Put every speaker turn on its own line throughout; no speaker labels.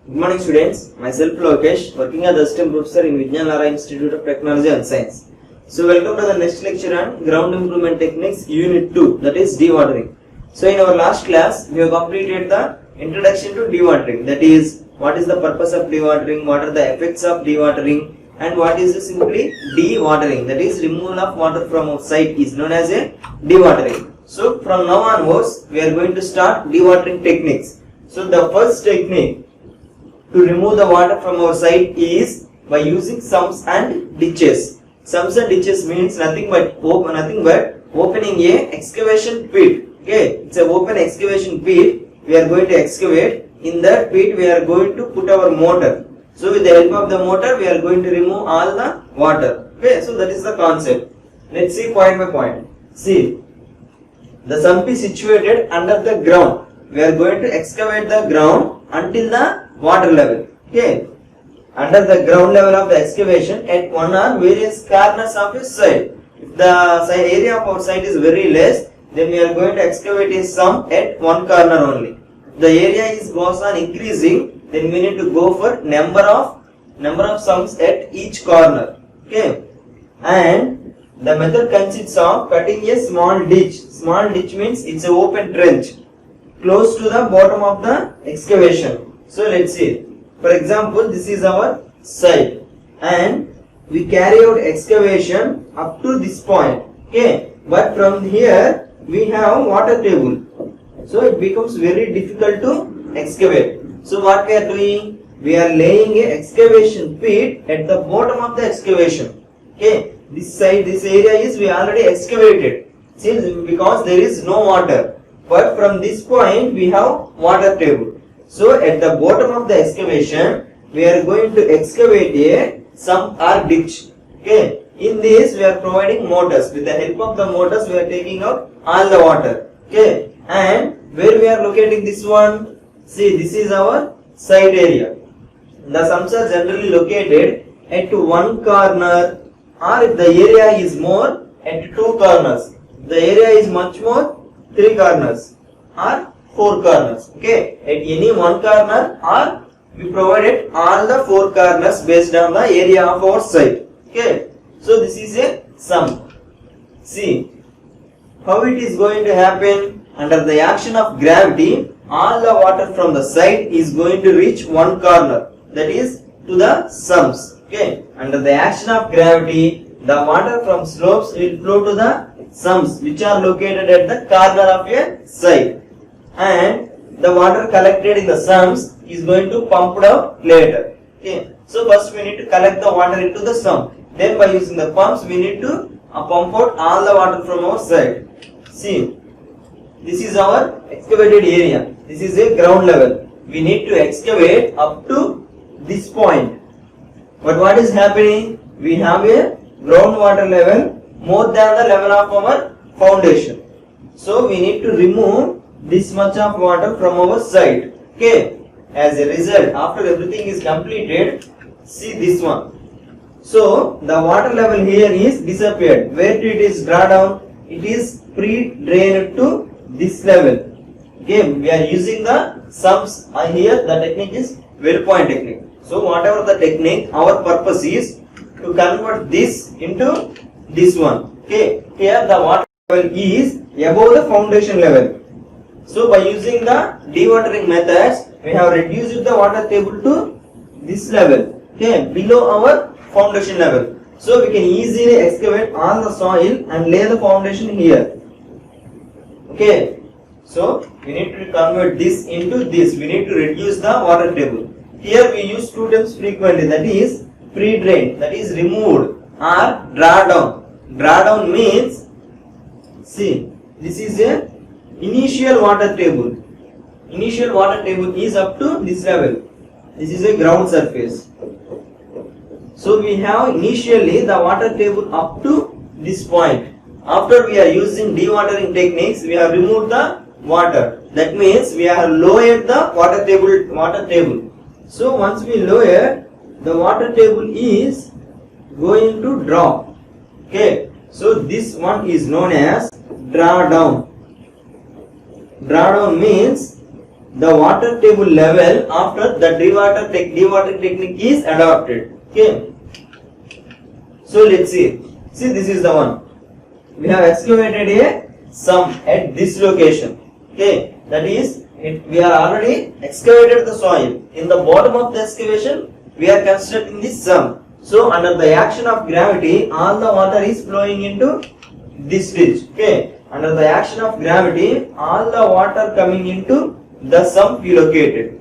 Good morning students, myself Lokesh, working as assistant professor in Vijnan Lara Institute of Technology and Science. So welcome to the next lecture on ground improvement techniques unit 2, that is dewatering. So in our last class we have completed the introduction to dewatering, that is what is the purpose of dewatering, what are the effects of dewatering, and what is simply dewatering, that is removal of water from our site is known as a dewatering. So from now onwards we are going to start dewatering techniques. So the first technique to remove the water from our site is by using sumps and ditches. Sumps and ditches means nothing but opening a excavation pit. Okay, it's an open excavation pit. We are going to excavate. In that pit we are going to put our motor. So with the help of the motor we are going to remove all the water. Okay, so that is the concept. Let's see point by point. See, the sump is situated under the ground. We are going to excavate the ground until the water level. Okay, under the ground level of the excavation at one or various corners of a site. If the area of our site is very less, then we are going to excavate a sump at one corner only. If the area goes on increasing, then we need to go for number of sumps at each corner. Okay, and the method consists of cutting a small ditch. Small ditch means it's an open trench close to the bottom of the excavation. So let's see. For example, this is our site and we carry out excavation up to this point. Okay, but from here we have water table. So it becomes very difficult to excavate. So what we are doing? We are laying a excavation pit at the bottom of the excavation. Okay, this side, this area is we already excavated. Since because there is no water. But from this point we have water table. So at the bottom of the excavation we are going to excavate a sump or ditch. Okay, in this we are providing motors. With the help of the motors we are taking out all the water. Okay, and where we are locating this one? See, this is our site area. The sumps are generally located at one corner, or if the area is more, at two corners. The area is much more, three corners or four corners. Okay, at any one corner, or we provided all the four corners based on the area of our site. Okay, so this is a sump. See how it is going to happen. Under the action of gravity, all the water from the site is going to reach one corner, that is to the sumps. Okay, under the action of gravity, the water from slopes will flow to the sumps which are located at the corner of a site, and the water collected in the sumps is going to pump out later. Okay, so first we need to collect the water into the sump. Then by using the pumps we need to pump out all the water from our site. See, this is our excavated area. This is a ground level. We need to excavate up to this point. But what is happening? We have a groundwater level more than the level of our foundation. So we need to remove this much of water from our site. Okay. As a result, after everything is completed, see this one. So the water level here is disappeared. Where it is drawn down? It is pre-drained to this level. Okay. We are using the sumps here. The technique is well point technique. So whatever the technique, our purpose is to convert this into this one. Okay, here the water level is above the foundation level. So by using the dewatering methods, we have reduced the water table to this level. Okay, below our foundation level. So we can easily excavate all the soil and lay the foundation here. Okay, so we need to convert this into this. We need to reduce the water table. Here we use two terms frequently, that is pre-drain, that is removed, or draw down. Draw down means, see, this is a initial water table. Initial water table is up to this level. This is a ground surface. So we have initially the water table up to this point. After we are using dewatering techniques, we have removed the water. That means we have lowered the water table. So once we lower, the water table is going to drop. Okay, so this one is known as draw down. Draw down means the water table level after the dewatering technique is adopted. Okay. So let's see. See, this is the one. We have excavated a sump at this location. Okay. That is, we are already excavated the soil. In the bottom of the excavation, we are constructing this sump. So under the action of gravity, all the water is flowing into this ditch. Okay. Under the action of gravity, all the water coming into the sump we located.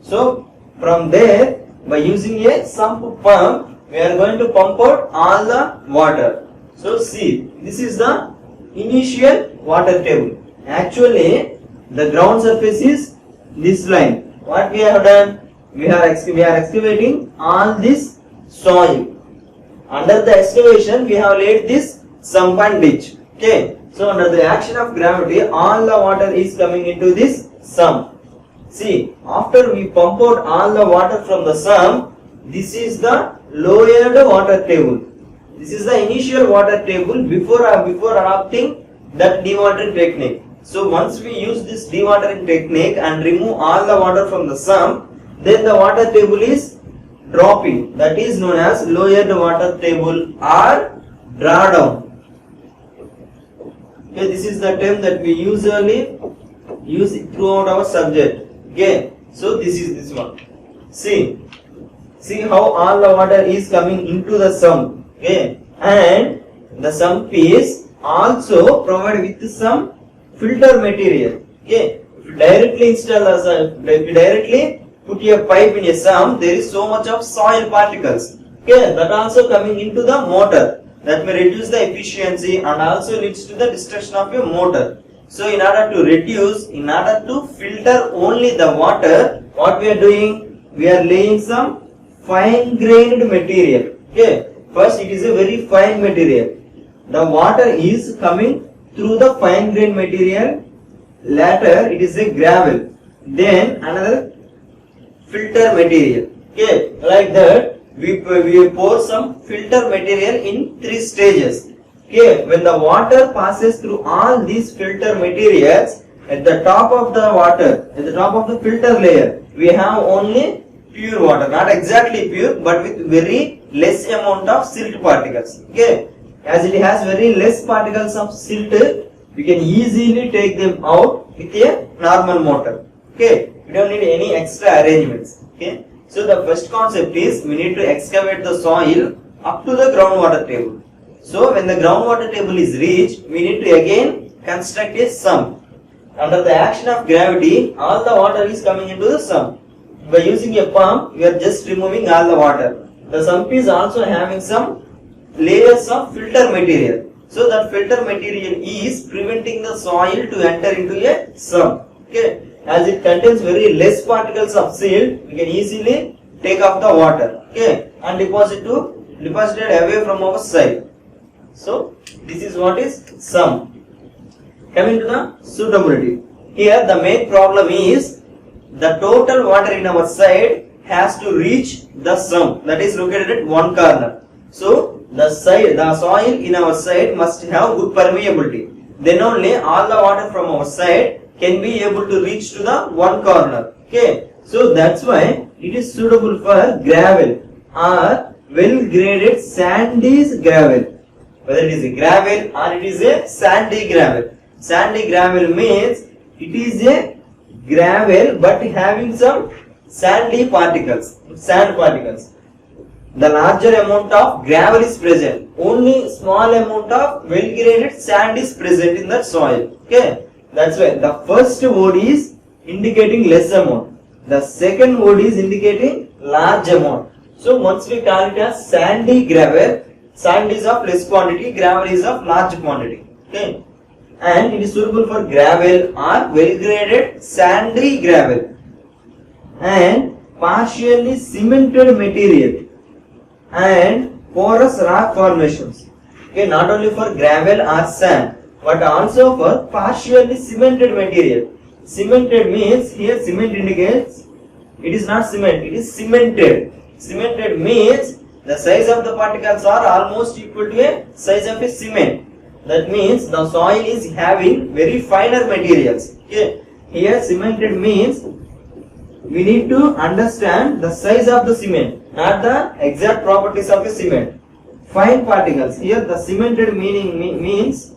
So from there, by using a sump pump, we are going to pump out all the water. So see, this is the initial water table. Actually, the ground surface is this line. What we have done? We are excavating all this soil. Under the excavation, we have laid this sump and ditch. Okay. So under the action of gravity, all the water is coming into this sump. See, after we pump out all the water from the sump, this is the lowered water table. This is the initial water table before adopting that dewatering technique. So once we use this dewatering technique and remove all the water from the sump, then the water table is dropping. That is known as lowered water table or drawdown. Okay, this is the term that we usually use throughout our subject. Okay, so this is this one. See how all the water is coming into the sump. Okay, and the sump is also provided with some filter material. Okay, if you directly install if you directly put a pipe in a sump, there is so much of soil particles. Okay, that also coming into the motor. That may reduce the efficiency and also leads to the destruction of your motor. So in order to filter only the water, what we are doing? We are laying some fine grained material. Okay, first it is a very fine material. The water is coming through the fine grained material. Later it is a gravel. Then another filter material. Okay, like that. We pour some filter material in 3 stages. Okay, when the water passes through all these filter materials, at the top of the water, at the top of the filter layer, we have only pure water, not exactly pure, but with very less amount of silt particles. Okay, as it has very less particles of silt, we can easily take them out with a normal motor. Okay, we don't need any extra arrangements. Okay. So the first concept is we need to excavate the soil up to the groundwater table. So when the groundwater table is reached, we need to again construct a sump. Under the action of gravity, all the water is coming into the sump. By using a pump, we are just removing all the water. The sump is also having some layers of filter material. So that filter material is preventing the soil to enter into a sump. Okay. As it contains very less particles of silt, we can easily take off the water, okay, and deposit it away from our side. So this is what is sump. Coming to the suitability. Here the main problem is the total water in our side has to reach the sump that is located at one corner. So the soil in our side must have good permeability. Then only all the water from our side can be able to reach to the one corner. Okay, so that's why it is suitable for gravel or well graded sandy gravel. Whether it is a gravel or it is a sandy gravel. Sandy gravel means it is a gravel but having some sandy particles, sand particles. The larger amount of gravel is present. Only small amount of well graded sand is present in the soil. Okay. That's why the first word is indicating less amount. The second word is indicating large amount. So once we call it as sandy gravel, sand is of less quantity, gravel is of large quantity. Okay. And it is suitable for gravel or well graded sandy gravel. And partially cemented material and porous rock formations. Okay, not only for gravel or sand, but also for partially cemented material. Cemented means, here cement indicates, it is not cement, it is cemented. Cemented means the size of the particles are almost equal to a size of a cement. That means the soil is having very finer materials. Okay. Here cemented means we need to understand the size of the cement, not the exact properties of a cement. Fine particles. Here the cemented means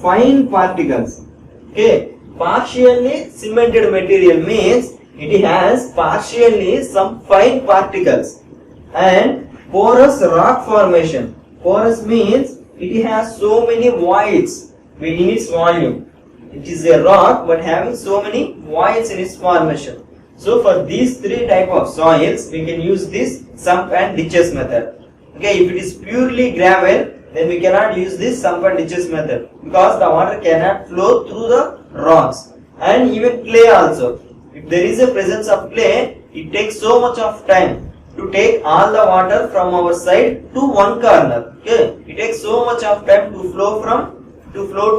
fine particles. Okay. Partially cemented material means it has partially some fine particles. And porous rock formation. Porous means it has so many voids in its volume. It is a rock but having so many voids in its formation. So for these three type of soils, we can use this sump and ditches method. Okay, if it is purely gravel, then we cannot use this sump and ditches method because the water cannot flow through the rocks. And even clay also. If there is a presence of clay, it takes so much of time to take all the water from our side to one corner. Okay, it takes so much of time to flow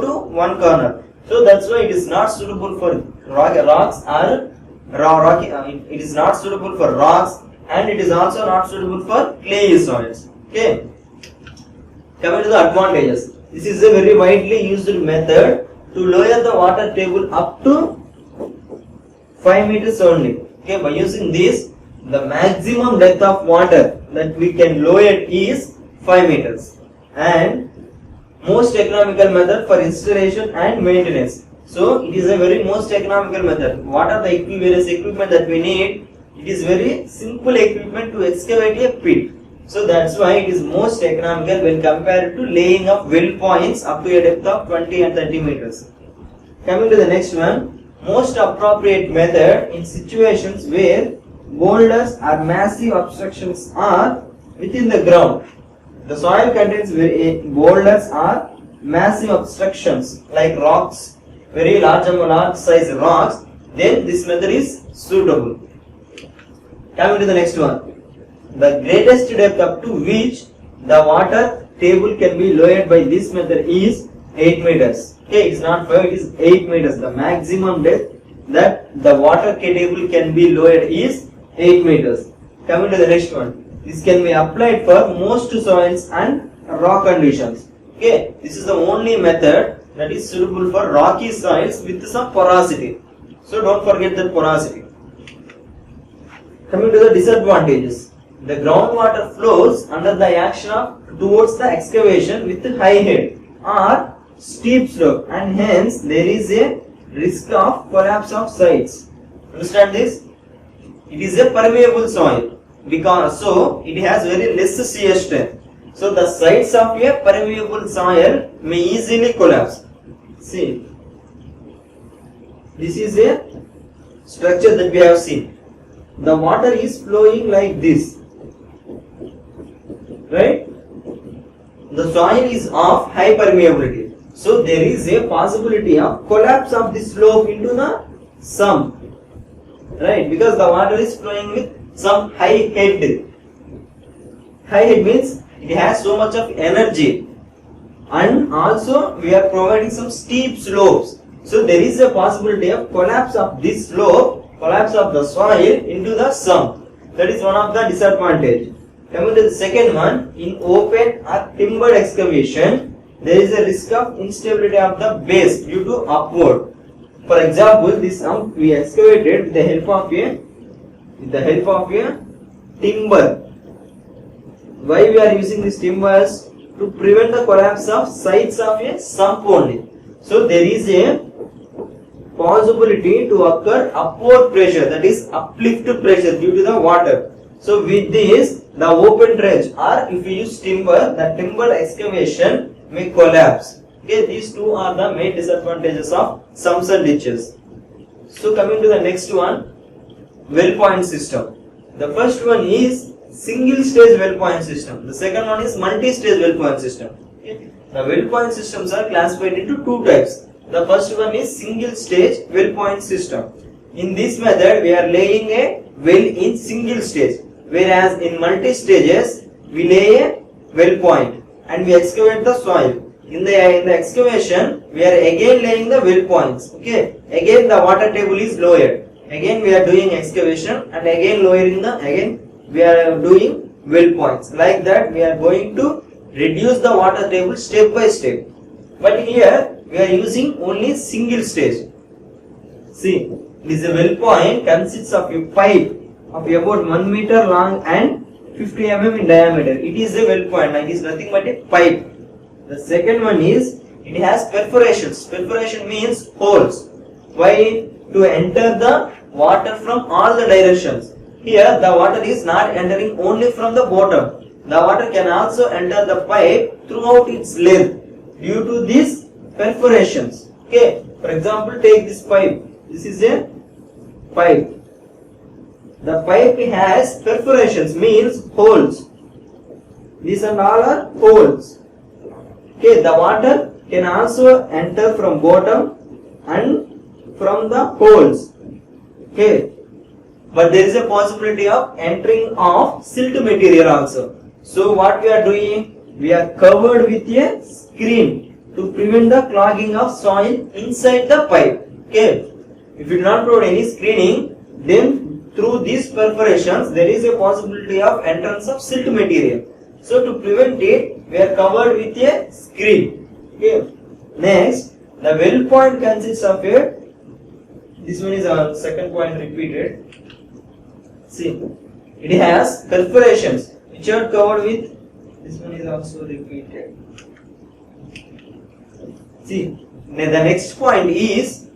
to one corner. So that's why it is not suitable for rocks or rocky. It is not suitable for rocks, and it is also not suitable for clay soils. Okay. Coming to the advantages, this is a very widely used method to lower the water table up to 5 meters only. Okay, by using this, the maximum depth of water that we can lower is 5 meters, and most economical method for installation and maintenance. So it is a very most economical method. What are the various equipment that we need? It is very simple equipment to excavate a pit. So that's why it is most economical when compared to laying of well points up to a depth of 20 and 30 meters. Coming to the next one, most appropriate method in situations where boulders or massive obstructions are within the ground. The soil contains boulders or massive obstructions like rocks, very large size rocks, then this method is suitable. Coming to the next one, the greatest depth up to which the water table can be lowered by this method is 8 meters. Okay, it's not 5, it is 8 meters. The maximum depth that the water table can be lowered is 8 meters. Coming to the next one, this can be applied for most soils and rock conditions. Okay, this is the only method that is suitable for rocky soils with some porosity. So don't forget that porosity. Coming to the disadvantages, the groundwater flows under the action of towards the excavation with high head or steep slope, and hence there is a risk of collapse of sites. Understand this? It is a permeable soil because so it has very less shear strength. So the sides of a permeable soil may easily collapse. See, this is a structure that we have seen. The water is flowing like this, right? The soil is of high permeability. So there is a possibility of collapse of the slope into the sump, right? Because the water is flowing with some high head. High head means it has so much of energy, and also we are providing some steep slopes. So there is a possibility of collapse of this slope, collapse of the soil into the sump. That is one of the disadvantage. Coming to the second one, in open or timbered excavation, there is a risk of instability of the base due to upward. For example, this sump we excavated with the help of a timber. Why we are using these timbers? To prevent the collapse of sides of a sump only. So there is a possibility to occur upward pressure, that is uplift pressure due to the water. So with this, the open trench or if we use timber, the timber excavation may collapse. Okay, these two are the main disadvantages of sumps and ditches. So coming to the next one, well point system. The first one is single stage well point system. The second one is multi-stage well point system. Okay. The well point systems are classified into two types. The first one is single stage well point system. In this method, we are laying a well in single stage, whereas in multi stages we lay a well point and we excavate the soil. In the excavation, we are again laying the well points. Okay. Again the water table is lowered. Again we are doing excavation and again lowering we are doing well points. Like that we are going to reduce the water table step by step. But here we are using only single stage. See, This well point consists of a pipe of about 1 meter long and 50 mm in diameter. It is a well point. It is nothing but a pipe. The second one is it has perforations. Perforation means holes. Why? To enter the water from all the directions. Here the water is not entering only from the bottom. The water can also enter the pipe throughout its length due to these perforations. Okay. For example, take this pipe. This is a pipe. The pipe has perforations, means holes. These and all are holes. Okay. The water can also enter from bottom and from the holes. Okay. But there is a possibility of entering of silt material also. So what we are doing? We are covered with a screen to prevent the clogging of soil inside the pipe. Okay. If you do not provide any screening, then through these perforations there is a possibility of entrance of silt material. So to prevent it, we are covered with a screen. Okay. Next, the well point consists of a. This one is our second point repeated. See, it has perforations which are covered with. This one is also repeated. See, the next point is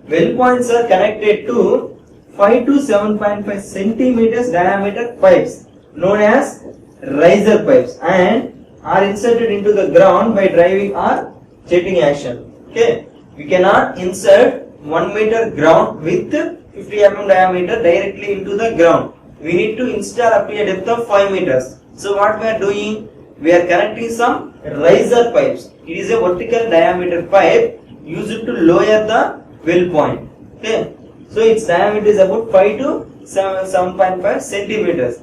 well points are connected to 5 to 7.5 centimeters diameter pipes known as riser pipes and are inserted into the ground by driving or jetting action. Okay, we cannot insert 1 meter ground with 50 mm diameter directly into the ground. We need to install up to a depth of 5 meters. So what we are doing? We are connecting some riser pipes. It is a vertical diameter pipe used to lower the well point. Okay. So its diameter is about 5 to 7.5 centimeters.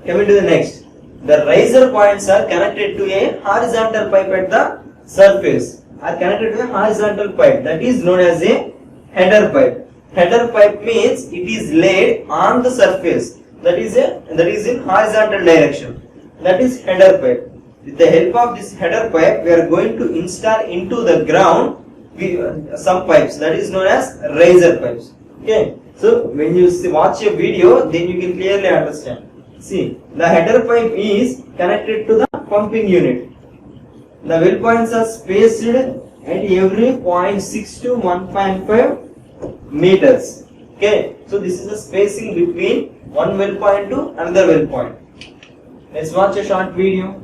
Coming to the next. The riser points are connected to a horizontal pipe at the surface. Are connected to a horizontal pipe that is known as a header pipe. Header pipe means it is laid on the surface. That is in horizontal direction. That is header pipe. With the help of this header pipe, we are going to install into the ground some pipes. That is known as riser pipes. Okay. So when you watch a video, then you can clearly understand. See, the header pipe is connected to the pumping unit. The well points are spaced at every 0.6 to 1.5 meters. Okay, so this is the spacing between one well point to another well point. Let's watch a short video.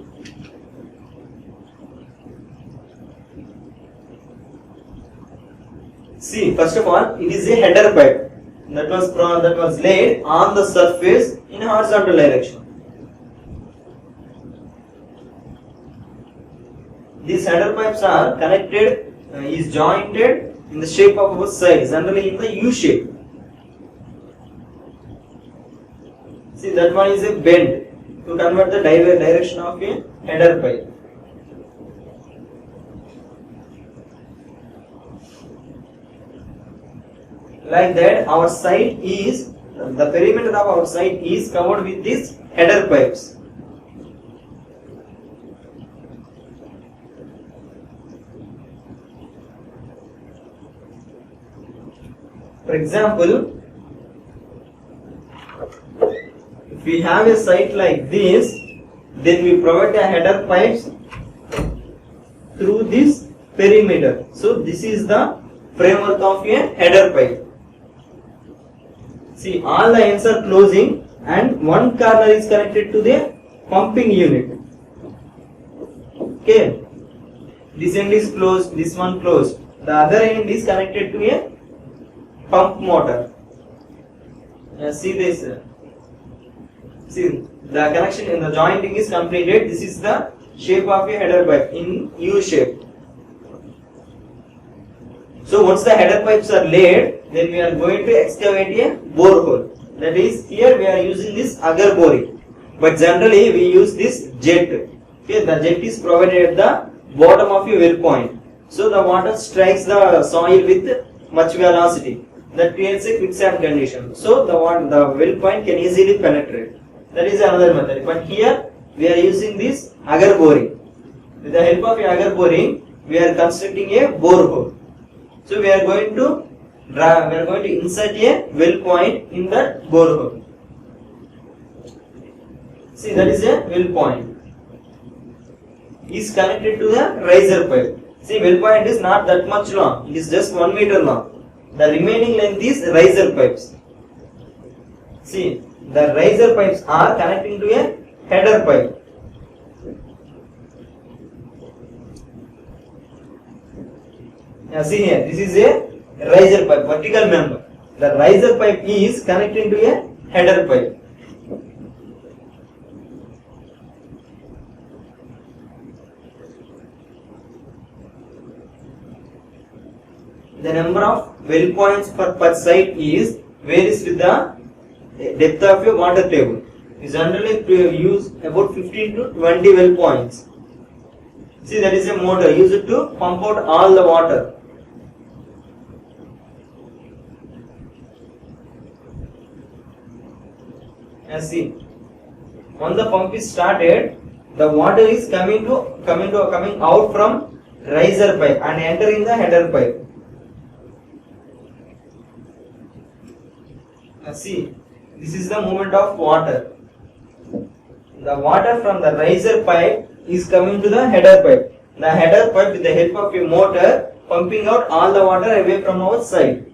See, first of all, it is a header pipe that was laid on the surface in horizontal direction. These header pipes are connected, is jointed in the shape of both sides, generally in the U shape. See, that one is a bend to convert the direction of a header pipe. Like that, our site is, the perimeter of our site is covered with these header pipes. For example, if we have a site like this, then we provide the header pipes through this perimeter. So this is the framework of a header pipe. See, all the ends are closing and one corner is connected to the pumping unit. Okay, this end is closed, this one closed. The other end is connected to a pump motor. See this. See, the connection in the jointing is completed. This is the shape of a header pipe in U shape. So once the header pipes are laid, then we are going to excavate a borehole. That is, here we are using this auger boring, but generally we use this jet. Okay, the jet is provided at the bottom of a well point. So the water strikes the soil with much velocity. That creates a quicksand condition. So the well point can easily penetrate. That is another method. But here we are using this auger boring. With the help of auger boring, we are constructing a borehole. So we are going to we are going to insert a well point in that borehole. See, that is a well point. Is connected to the riser pipe. See, well point is not that much long. It is just 1 meter long. The remaining length is riser pipes. See, the riser pipes are connecting to a header pipe. Now see here, this is a riser pipe, vertical member. The riser pipe is connecting to a header pipe. The number of well points per site is varies with the depth of your water table. You generally use about 15 to 20 well points. See, that is a motor used to pump out all the water. And see, when the pump is started, the water is coming out from riser pipe and entering the header pipe. See, this is the movement of water. The water from the riser pipe is coming to the header pipe. The header pipe, with the help of a motor, pumping out all the water away from our side.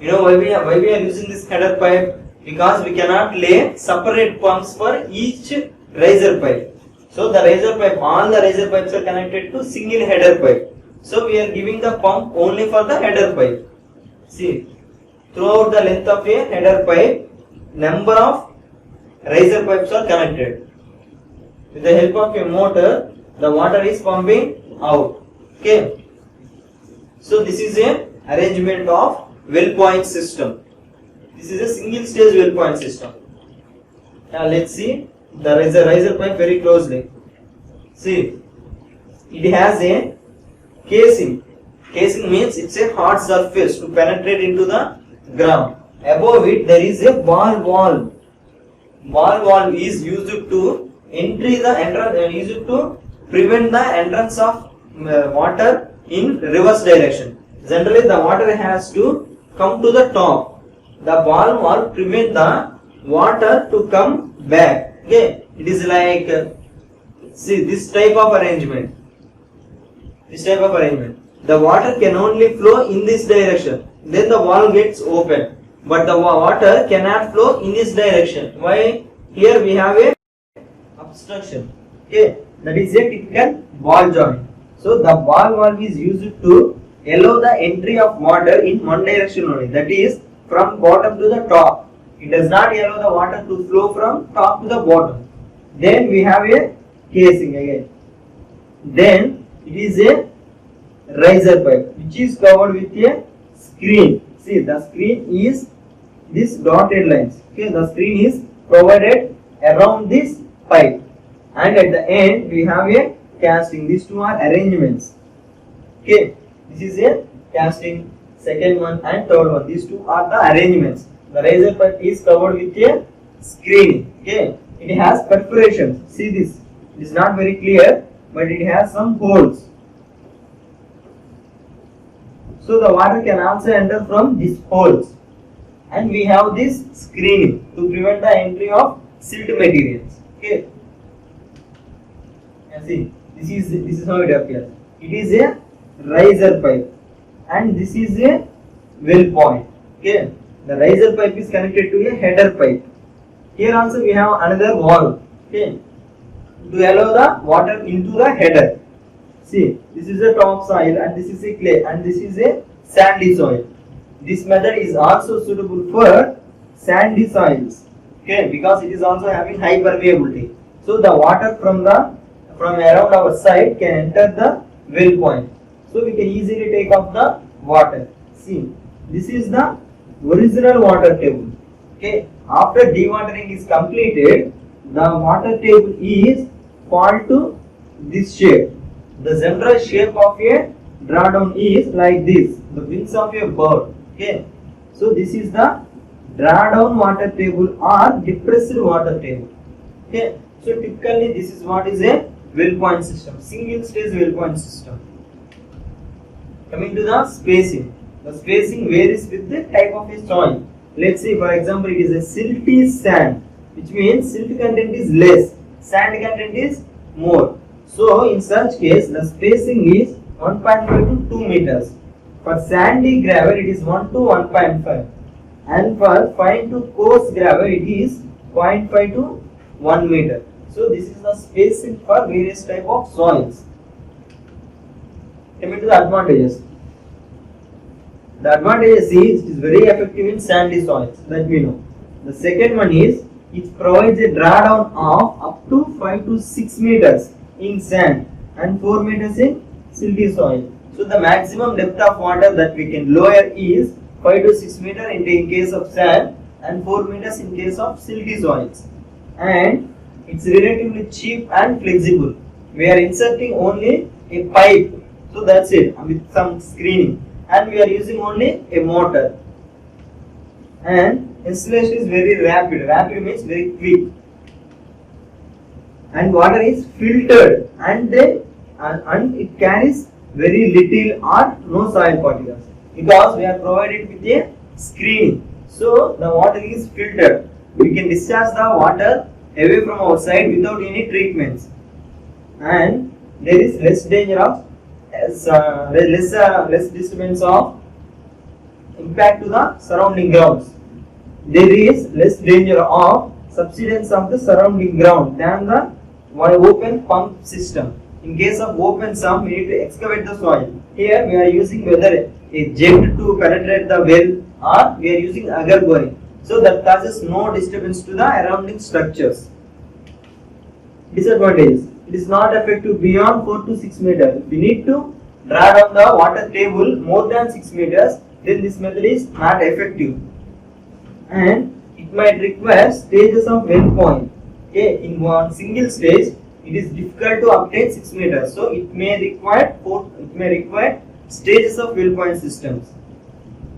You know why we are using this header pipe? Because we cannot lay separate pumps for each riser pipe. So the riser pipe, all the riser pipes are connected to single header pipe. So we are giving the pump only for the header pipe. See, throughout the length of a header pipe, number of riser pipes are connected. With the help of a motor, the water is pumping out. Okay. So this is a arrangement of well point system. This is a single stage well point system. Now let's see the riser pipe very closely. See, it has a casing. Casing means it's a hard surface to penetrate into the ground. Above it there is a ball valve. Ball valve is used to used to prevent the entrance of water in reverse direction. Generally the water has to come to the top. The ball valve prevent the water to come back. Okay, it is like see this type of arrangement. This type of arrangement. The water can only flow in this direction. Then the valve gets open. But the water cannot flow in this direction. Why? Here we have a obstruction. Okay, that is a typical ball joint. So the ball valve is used to allow the entry of water in one direction only. That is from bottom to the top. It does not allow the water to flow from top to the bottom. Then we have a casing again. Then it is a riser pipe which is covered with a screen. See, the screen is this dotted lines. Okay, the screen is provided around this pipe, and at the end we have a casting. These two are arrangements. Okay, this is a casting. Second one and third one. These two are the arrangements. The riser pipe is covered with a screen. Okay, it has perforations. See this. It is not very clear, but it has some holes. So the water can also enter from these holes. And we have this screening to prevent the entry of silt materials. Okay. And see, this is how it appears. It is a riser pipe. And this is a well point. Okay, the riser pipe is connected to a header pipe. Here also we have another valve. Okay, to allow the water into the header. See, this is a topsoil and this is a clay and this is a sandy soil. This method is also suitable for sandy soils. Okay, because it is also having high permeability. So the water from around our side can enter the well point. So we can easily take off the water. See, this is the original water table. Okay, after dewatering is completed, the water table is fall to this shape. The general shape of a drawdown is like this, the wings of a bird. Okay, so this is the drawdown water table or depressed water table. Okay, so typically this is what is a well point system, single stage well point system. Coming to the spacing varies with the type of a soil. Let's say for example it is a silty sand, which means silt content is less, sand content is more. So in such case the spacing is 1.5 to 2 meters. For sandy gravel it is 1 to 1.5, and for fine to coarse gravel it is 0.5 to 1 meter. So this is the spacing for various type of soils. Coming to the advantages. The advantages is it is very effective in sandy soils, that we know. The second one is it provides a drawdown of up to 5 to 6 meters in sand and 4 meters in silty soil. So the maximum depth of water that we can lower is 5 to 6 meters in case of sand and 4 meters in case of silty soils. And it's relatively cheap and flexible. We are inserting only a pipe, so that's it, with some screening, and we are using only a motor. And installation is very rapid. Rapid means very quick. And water is filtered, and it carries very little or no soil particles because we are provided with a screening. So the water is filtered. We can discharge the water away from outside without any treatments, and there is less danger of less disturbance of impact to the surrounding grounds. There is less danger of subsidence of the surrounding ground than the open pump system. In case of open sump, we need to excavate the soil. Here we are using whether a jet to penetrate the well, or we are using agar boring. So that causes no disturbance to the surrounding structures. Disadvantages. It is not effective beyond 4 to 6 meters. If we need to draw down the water table more than 6 meters, then this method is not effective. And it might require stages of well point. Okay, in one single stage, it is difficult to obtain 6 meters. So it may require stages of well point systems.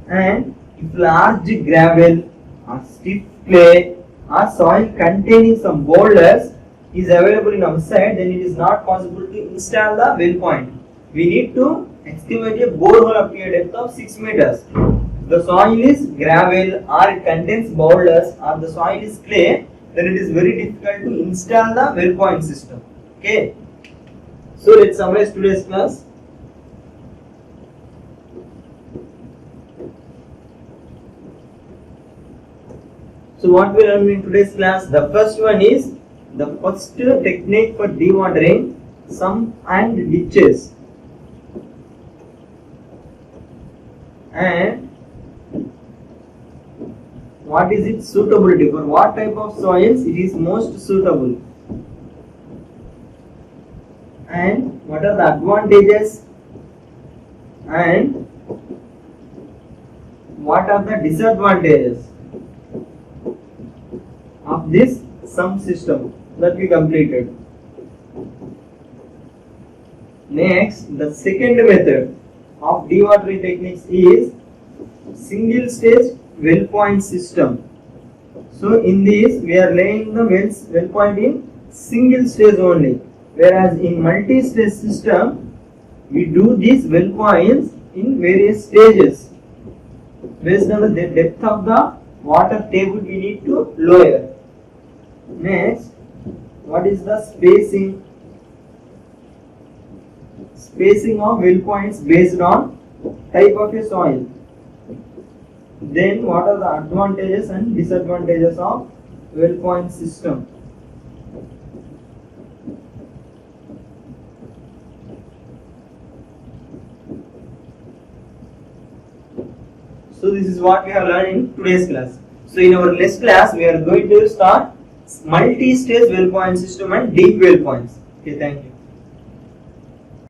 And if large gravel or stiff clay or soil containing some boulders is available in our site, then it is not possible to install the well point. We need to excavate a borehole up to a depth of 6 meters. If the soil is gravel or it contains boulders or the soil is clay, then it is very difficult to install the well point system. Okay. So let's summarize today's class. So what we learned in today's class, the first one is the first technique for dewatering sump and ditches, and what is its suitability, for what type of soils it is most suitable, and what are the advantages and what are the disadvantages of this sump system that we completed. Next, the second method of dewatering techniques is single stage well point system. So in this we are laying the well point in single stage only, whereas in multi-stage system we do these well points in various stages. Based on the depth of the water table we need to lower. Next, what is the spacing? Spacing of well points based on type of a soil. Then what are the advantages and disadvantages of well point system? So this is what we have learned in today's class. So in our next class we are going to start multi-stage well point system and deep well points. Okay, thank you.